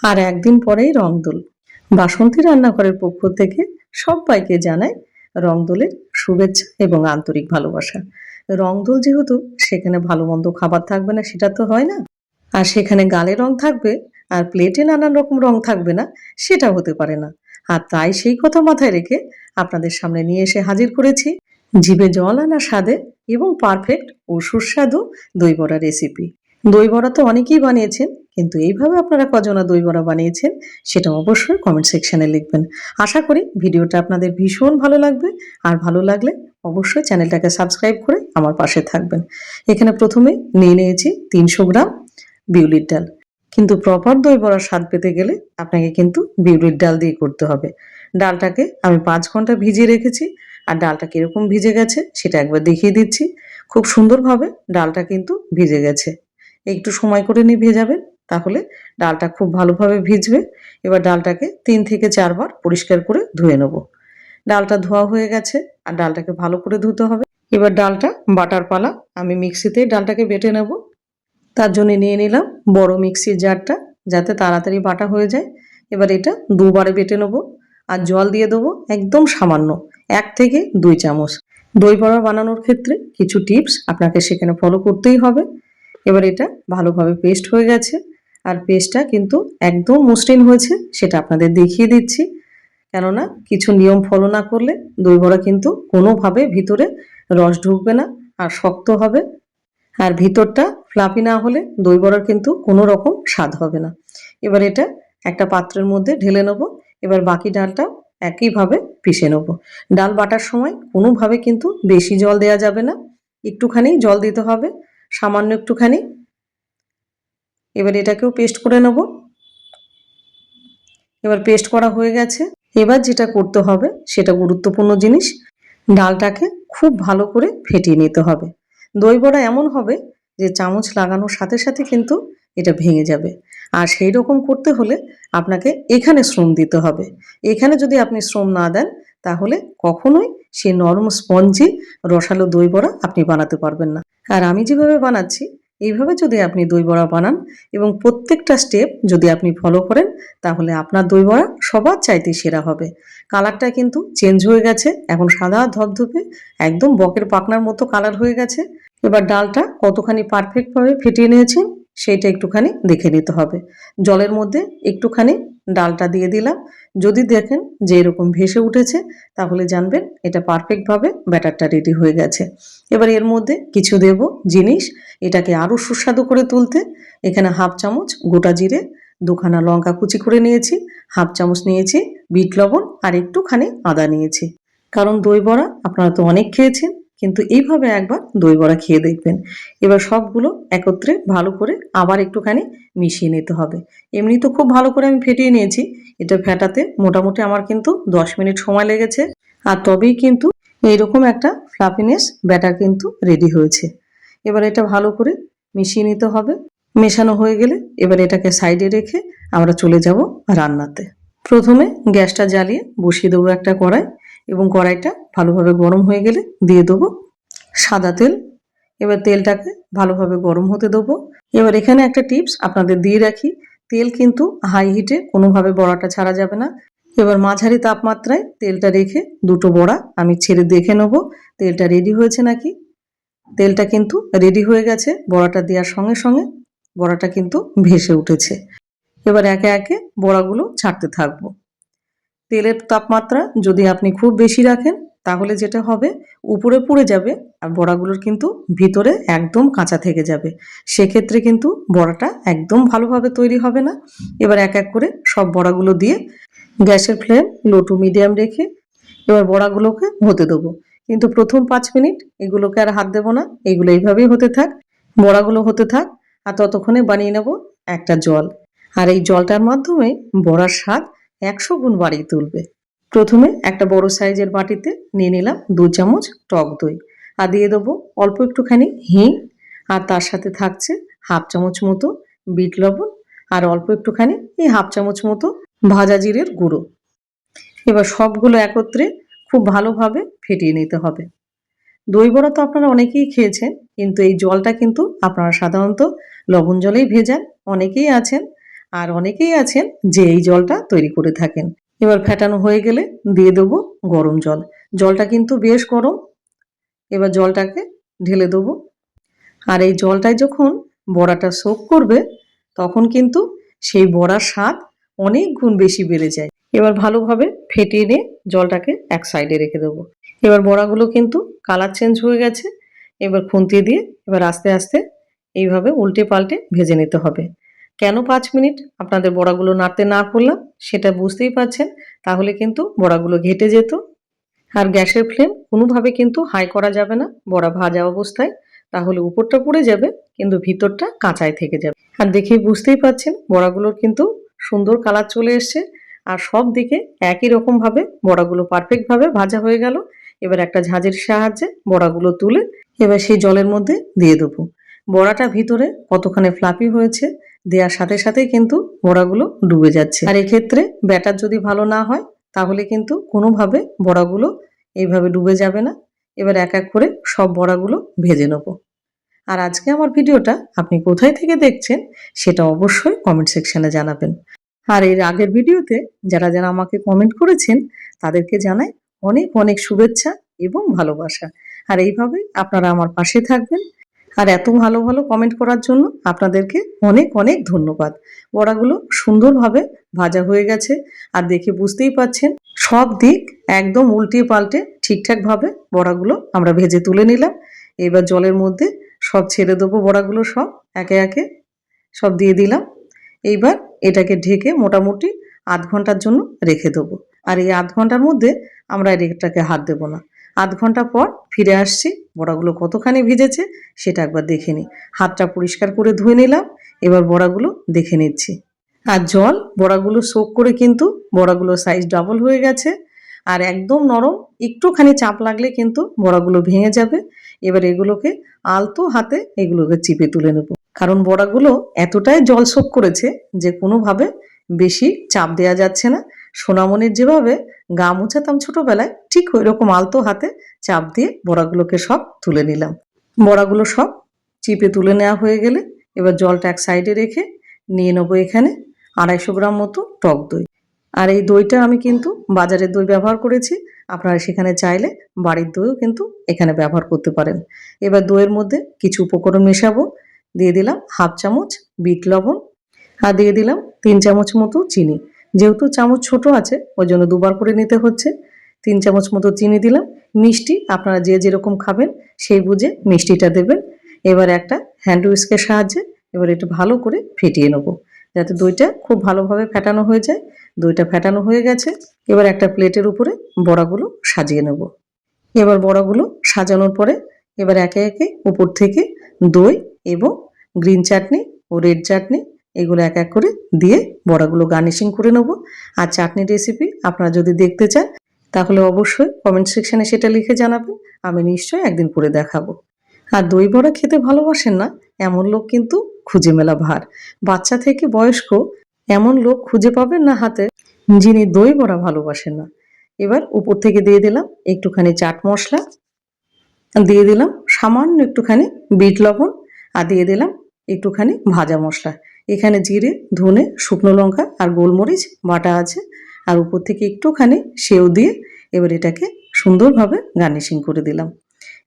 আর একদিন পরেই রংদোল। বাসন্তী রান্নাঘরের পক্ষ থেকে সবাইকে জানাই রংদোলের শুভেচ্ছা এবং আন্তরিক ভালোবাসা। রংদোল যেহেতু, সেখানে ভালো মন্দ খাবার থাকবে না সেটা তো হয় না। আর সেখানে গালে রং থাকবে আর প্লেটে নানান রকম রং থাকবে না, সেটা হতে পারে না। আর তাই সেই কথা মাথায় রেখে আপনাদের সামনে নিয়ে এসে হাজির করেছি জিভে জল আনা স্বাদে এবং পারফেক্ট ও সুস্বাদু দই বড়া রেসিপি। দই বড়া তো অনেকেই বানিয়েছেন, কিন্তু এইভাবে আপনারা কজনা দই বড়া বানিয়েছেন সেটা অবশ্যই কমেন্ট সেকশনে লিখবেন। আশা করি ভিডিওটা আপনাদের ভীষণ ভালো লাগবে। আর ভালো লাগলে অবশ্যই চ্যানেলটাকে সাবস্ক্রাইব করে আমার পাশে থাকবেন। এখানে প্রথমে নিয়ে নিয়েছি 300 গ্রাম বিউলির ডাল। কিন্তু প্রপার দই বড়ার স্বাদ পেতে গেলে আপনাকে কিন্তু বিউলির ডাল দিয়ে করতে হবে। ডালটাকে আমি 5 ঘন্টা ভিজিয়ে রেখেছি। আর ডালটা কিরকম ভিজে গেছে সেটা একবার দেখিয়ে দিচ্ছি। খুব সুন্দরভাবে ডালটা কিন্তু ভিজে গেছে। একটু সময় করে নিয়ে ভেজাবেন, তাহলে ডালটা খুব ভালোভাবে ভিজবে। এবার ডালটাকে 3 থেকে 4 বার পরিষ্কার করে ধুয়ে নেব। ডালটা ধোয়া হয়ে গেছে আর ডালটাকে ভালো করে ধুতে হবে। এবার ডালটা বাটার পালা। আমি মিক্সিতে ডালটাকে বেটে নেব। তার জন্য নিয়ে নিলাম বড় মিক্সির জারটা, যাতে তাড়াতাড়ি বাটা হয়ে যায়। এবার এটা দুবারে বেটে নেব। আর জল দিয়ে দেবো একদম সামান্য, 1 থেকে 2 চামচ। দই বড়া বানানোর ক্ষেত্রে কিছু টিপস আপনাকে সেখানে ফলো করতেই হবে। এবার এটা ভালোভাবে পেস্ট হয়ে গেছে। আর পেস্টটা কিন্তু একদম মসৃণ হয়েছে, সেটা আপনাদের দেখিয়ে দিচ্ছি। কেননা কিছু নিয়ম ফলো না করলে দই বড়া কিন্তু কোনোভাবে ভিতরে রস ঢুকবে না আর শক্ত হবে। আর ভিতরটা ফ্লাফি না হলে দই বড়ার কিন্তু কোনো রকম স্বাদ হবে না। এবার এটা একটা পাত্রের মধ্যে ঢেলে নেব। এবার বাকি ডালটাও একইভাবে পিষে নেব। ডাল বাটার সময় কোনোভাবে কিন্তু বেশি জল দেওয়া যাবে না, একটুখানি জল দিতে হবে, সামান্য একটুখানি। এবার এটাকেও পেস্ট করে নেব। এবার পেস্ট করা হয়ে গেছে। এবার যেটা করতে হবে সেটা গুরুত্বপূর্ণ জিনিস, ডালটাকে খুব ভালো করে ফেটিয়ে নিতে হবে। দই বড়া এমন হবে যে চামচ লাগানোর সাথে সাথে কিন্তু এটা ভেঙে যাবে। আর সেই রকম করতে হলে আপনাকে এখানে শ্রম দিতে হবে। এখানে যদি আপনি শ্রম না দেন, তাহলে কখনোই সেই নরম স্পঞ্জি রসালো দই বড়া আপনি বানাতে পারবেন না। আর আমি যেভাবে বানাচ্ছি এইভাবে যদি আপনি দই বড়া বানান এবং প্রত্যেকটা স্টেপ যদি আপনি ফলো করেন, তাহলে আপনার দই বড়া সবার চাইতে সেরা হবে। কালারটা কিন্তু চেঞ্জ হয়ে গেছে, এখন সাদা ধবধবে একদম বকের পাখনার মতো কালার হয়ে গেছে। এবার ডালটা কতখানি পারফেক্টভাবে ফেটিয়ে নিয়েছেন সেইটা একটুখানি দেখে নিতে হবে। জলের মধ্যে একটুখানি ডালটা দিয়ে দিলাম। যদি দেখেন যে এরকম ভেসে উঠেছে, তাহলে জানবেন এটা পারফেক্টভাবে ব্যাটারটা রেডি হয়ে গেছে। এবার এর মধ্যে কিছু দেব জিনিস এটাকে আরও সুস্বাদু করে তুলতে। এখানে 1/2 চামচ গোটা জিরে, 2খানা লঙ্কা কুচি করে নিয়েছি, 1/2 চামচ নিয়েছি বিট লবণ আর একটুখানি আদা নিয়েছি। কারণ দই বড়া আপনারা তো অনেক খেয়েছেন, কিন্তু এইভাবে একবার দই বড়া খেয়ে দেখবেন। এবার সবগুলো একত্রে ভালো করে আবার একটুখানি মিশিয়ে নিতে হবে। এমনি তো খুব ভালো করে আমি ফেটিয়ে নিয়েছি, এটা ফেটাতে মোটামুটি আমার কিন্তু 10 মিনিট সময় লেগেছে। আর তবেই কিন্তু এইরকম একটা ফ্লাফিনেস ব্যাটার কিন্তু রেডি হয়েছে। এবার এটা ভালো করে মিশিয়ে নিতে হবে। মেশানো হয়ে গেলে এবার এটাকে সাইডে রেখে আমরা চলে যাব রান্নাতে। প্রথমে গ্যাসটা জ্বালিয়ে বসিয়ে দেবো একটা কড়াই, এবং কড়াইটা ভালোভাবে গরম হয়ে গেলে দিয়ে দেবো সাদা তেল। এবার তেলটাকে ভালোভাবে গরম হতে দেবো। এবার এখানে একটা টিপস আপনাদের দিয়ে রাখি, তেল কিন্তু হাই হিটে কোনোভাবে বড়াটা ছাড়া যাবে না। এবার মাঝারি তাপমাত্রায় তেলটা রেখে দুটো বড়া আমি ছেড়ে দেখে নেবো তেলটা রেডি হয়েছে নাকি। তেলটা কিন্তু রেডি হয়ে গেছে, বড়াটা দেওয়ার সঙ্গে সঙ্গে বড়াটা কিন্তু ভেসে উঠেছে। এবার একে একে বড়াগুলো ছাড়তে থাকবো। তেলের তাপমাত্রা যদি আপনি খুব বেশি রাখেন, তাহলে যেটা হবে উপরে পুড়ে যাবে আর বড়াগুলোর কিন্তু ভিতরে একদম কাঁচা থেকে যাবে। সেক্ষেত্রে কিন্তু বড়াটা একদম ভালোভাবে তৈরি হবে না। এবার এক এক করে সব বড়াগুলো দিয়ে গ্যাসের ফ্লেম লো টু মিডিয়াম রেখে এবার বড়াগুলোকে হতে দেবো। কিন্তু প্রথম 5 মিনিট এগুলোকে আর হাত দেবো না, এগুলো এইভাবেই হতে থাক, বড়াগুলো হতে থাক। আর ততক্ষণে বানিয়ে নেব একটা জল। আর এই জলটার মাধ্যমে বড়ার স্বাদ 100 গুণ বাড়িয়ে তুলবে। প্রথমে একটা বড় সাইজের বাটিতে নিয়ে নিলাম 2 চামচ টক দই, আর দিয়ে দেবো অল্প একটুখানি হিং, আর তার সাথে থাকছে 1/2 চামচ মতো বিট লবণ, আর অল্প একটুখানি এই 1/2 চামচ মতো ভাজা জিরের গুঁড়ো। এবার সবগুলো একত্রে খুব ভালোভাবে ফেটিয়ে নিতে হবে। দই বড়া তো আপনারা অনেকেই খেয়েছেন, কিন্তু এই জলটা কিন্তু আপনারা সাধারণত লবণ জলেই ভেজান, অনেকেই আছেন। আর অনেকেই আছেন যে এই জলটা তৈরি করে থাকেন। এবার ফেটানো হয়ে গেলে দিয়ে দেবো গরম জল। জলটা কিন্তু বেশ গরম। এবার জলটাকে ঢেলে দেবো। আর এই জলটায় যখন বড়াটা সোক করবে তখন কিন্তু সেই বড়ার স্বাদ অনেক গুণ বেশি বেড়ে যায়। এবার ভালোভাবে ফেটিয়ে নিয়ে জলটাকে এক সাইডে রেখে দেবো। এবার বড়াগুলো কিন্তু কালার চেঞ্জ হয়ে গেছে। এবার খুন্তি দিয়ে এবার আস্তে আস্তে এইভাবে উল্টে পাল্টে ভেজে নিতে হবে। কেন 5 মিনিট আপনাদের বড়াগুলো নাড়তে না করলাম সেটা বুঝতেই পারছেন। তাহলে কিন্তু বড়াগুলো ঘেটে যেত। আর গ্যাসের ফ্লেম কোনোভাবে কিন্তু হাই করা যাবে না বড়া ভাজা অবস্থায়, তাহলে উপরটা পুড়ে যাবে কিন্তু ভিতরটা কাঁচাই থেকে যাবে। আর দেখে বুঝতেই পাচ্ছেন বড়াগুলোর কিন্তু সুন্দর কালার চলে এসছে আর সব দিকে একই রকম ভাবে বড়াগুলো পারফেক্ট ভাবে ভাজা হয়ে গেল। এবার একটা ঝাঁঝের সাহায্যে বড়াগুলো তুলে এবার সেই জলের মধ্যে দিয়ে দেবো। বড়াটা ভিতরে কতখানি ফ্লাফি হয়েছে দেওয়ার সাথে সাথেই কিন্তু বড়াগুলো ডুবে যাচ্ছে। আর এক্ষেত্রে ব্যাটার যদি ভালো না হয় তাহলে কিন্তু কোনোভাবে বড়াগুলো এইভাবে ডুবে যাবে না। এবার এক এক করে সব বড়াগুলো ভেজে নেব। আর আজকে আমার ভিডিওটা আপনি কোথায় থেকে দেখছেন সেটা অবশ্যই কমেন্ট সেকশনে জানাবেন। আর এর আগের ভিডিওতে যারা যারা আমাকে কমেন্ট করেছেন তাদেরকে জানাই অনেক অনেক শুভেচ্ছা এবং ভালোবাসা। আর এইভাবে আপনারা আমার পাশে থাকবেন। আর এত ভালো ভালো কমেন্ট করার জন্য আপনাদেরকে অনেক অনেক ধন্যবাদ। বড়াগুলো সুন্দরভাবে ভাজা হয়ে গেছে আর দেখে বুঝতেই পাচ্ছেন সব দিক একদম উল্টিয়ে পাল্টে ঠিকঠাকভাবে বড়াগুলো আমরা ভেজে তুলে নিলাম। এবার জলের মধ্যে সব ছেড়ে দেবো, বড়াগুলো সব একে একে সব দিয়ে দিলাম। এইবার এটাকে ঢেকে মোটামুটি আধ ঘন্টার জন্য রেখে দেবো। আর এই আধ ঘন্টার মধ্যে আমরা এটাকে হাত দেবো না। আধ ঘন্টা পর ফিরে আসছি, বড়াগুলো কতখানি ভিজেছে সেটা একবার দেখে নিই। হাতটা পরিষ্কার করে ধুয়ে নিলাম। এবার বড়াগুলো দেখে নিচ্ছি। আর জল বড়াগুলো সোক করে কিন্তু বড়াগুলো সাইজ ডাবল হয়ে গেছে আর একদম নরম। একটুখানি চাপ লাগলে কিন্তু বড়াগুলো ভেঙে যাবে। এবার এগুলোকে আলতো হাতে এগুলোকে চিপে তুলে নেব, কারণ বড়াগুলো এতটাই জল সোক করেছে যে কোনোভাবে বেশি চাপ দেওয়া যাচ্ছে না। সোনামণির যেভাবে গা মুছাতাম ছোটবেলায় ঠিক ওই রকম আলতো হাতে চাপ দিয়ে বড়াগুলোকে সব তুলে নিলাম। বড়াগুলো সব চিপে তুলে নেওয়া হয়ে গেলে এবার জলটা এক সাইডে রেখে নিয়ে নেবো এখানে 250 গ্রাম মতো টক দই। আর এই দইটা আমি কিন্তু বাজারের দই ব্যবহার করেছি, আপনারা সেখানে চাইলে বাড়ির দইও কিন্তু এখানে ব্যবহার করতে পারেন। এবার দইয়ের মধ্যে কিছু উপকরণ মেশাবো। দিয়ে দিলাম হাফ চামচ বিট লবণ আর দিয়ে দিলাম 3 চামচ মতো চিনি। যেহেতু চামচ ছোট আছে ওই জন্য দুবার করে নিতে হচ্ছে। 3 চামচ মতো চিনি দিলাম। মিষ্টি আপনারা যে যেরকম খাবেন সেই বুঝে মিষ্টিটা দেবেন। এবার একটা হ্যান্ড উইস্কের সাহায্যে এবার একটু ভালো করে ফেটিয়ে নেবো যাতে দইটা খুব ভালোভাবে ফেটানো হয়ে যায়। দইটা ফেটানো হয়ে গেছে। এবার একটা প্লেটের উপরে বড়াগুলো সাজিয়ে নেব। এবার বড়াগুলো সাজানোর পরে এবার একে একে উপর থেকে দই এবং গ্রিন চাটনি ও রেড চাটনি এগুলো এক এক করে দিয়ে বড়াগুলো গার্নিশিং করে নেব। আর চাটনির রেসিপি আপনারা যদি দেখতে চান তাহলে অবশ্যই কমেন্ট সেকশনে সেটা লিখে জানাবেন, আমি নিশ্চয়ই একদিন করে দেখাবো। আর দই বড়া খেতে ভালোবাসেন না এমন লোক কিন্তু খুঁজে মেলা ভার। বাচ্চা থেকে বয়স্ক এমন লোক খুঁজে পাবেন না হাতে যিনি দই বড়া ভালোবাসেন না। এবার উপর থেকে দিয়ে দিলাম একটুখানি চাট মশলা, দিয়ে দিলাম সামান্য একটুখানি বিট লবণ আর দিয়ে দিলাম একটুখানি ভাজা মশলা। এখানে জিরে, ধনে, শুকনো লঙ্কা আর গোলমরিচ বাটা আছে। আর উপর থেকে একটুখানি সেও দিয়ে এবার এটাকে সুন্দরভাবে গার্নিশিং করে দিলাম।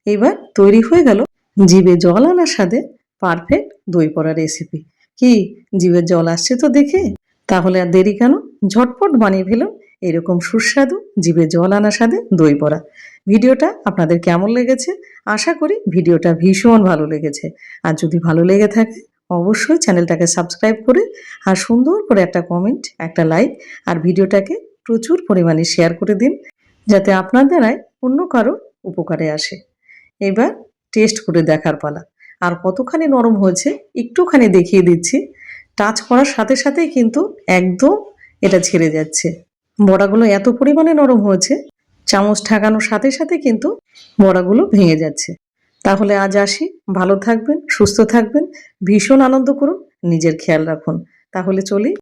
এবার তৈরি হয়ে গেল জিভে জল আনার স্বাদে পারফেক্ট দই বড়া রেসিপি। কি জিভে জল আসছে তো দেখে? তাহলে আর দেরি কেন, ঝটপট বানিয়ে ফেলুন এরকম সুস্বাদু জিভে জল আনা স্বাদে দই বড়া। ভিডিওটা আপনাদের কেমন লেগেছে? আশা করি ভিডিওটা ভীষণ ভালো লেগেছে। আর যদি ভালো লেগে থাকে অবশ্যই চ্যানেলটাকে সাবস্ক্রাইব করে আর সুন্দর করে একটা কমেন্ট, একটা লাইক আর ভিডিওটাকে প্রচুর পরিমাণে শেয়ার করে দিন যাতে আপনার দ্বারাই অন্য কারো উপকারে আসে। এবার টেস্ট করে দেখার পালা। আর কতখানি নরম হয়েছে একটুখানি দেখিয়ে দিচ্ছি। টাচ করার সাথে সাথেই কিন্তু একদম এটা ছেড়ে যাচ্ছে। বড়াগুলো এত পরিমাণে নরম হয়েছে চামচ ঠেকানোর সাথে সাথে কিন্তু বড়াগুলো ভেঙে যাচ্ছে। তাহলে আজ আসি, ভালো থাকবেন, সুস্থ থাকবেন, ভীষণ আনন্দ করুন, নিজের খেয়াল রাখুন। তাহলে চলি।